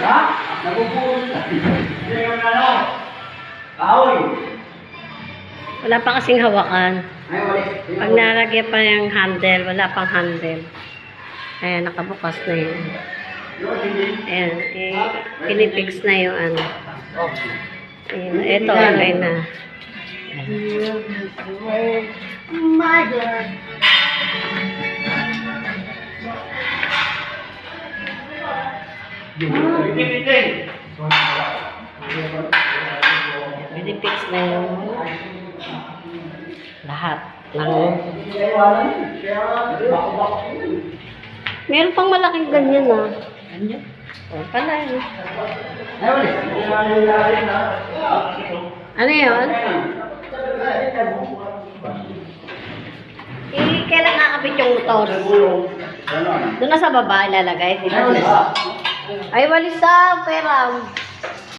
Ha? Nabubulol na. Hindi yung ano. Kahoy. Wala pa kasing hawakan. Ay, wali. Pag nalagyan pa yung handle, wala pang handle. Ayan, nakabukas na yun. Ayan, pinipix na yung ano. Ayan, ito, okay na. My God. Pinipix na yung lahat ng... Meron pang malaking ganyan ah. Ganyan? O, pala yun. Ano yun? Kailan nakakabit yung motor? Doon na sa baba ilalagay, di ba? Ay, walis sa peram.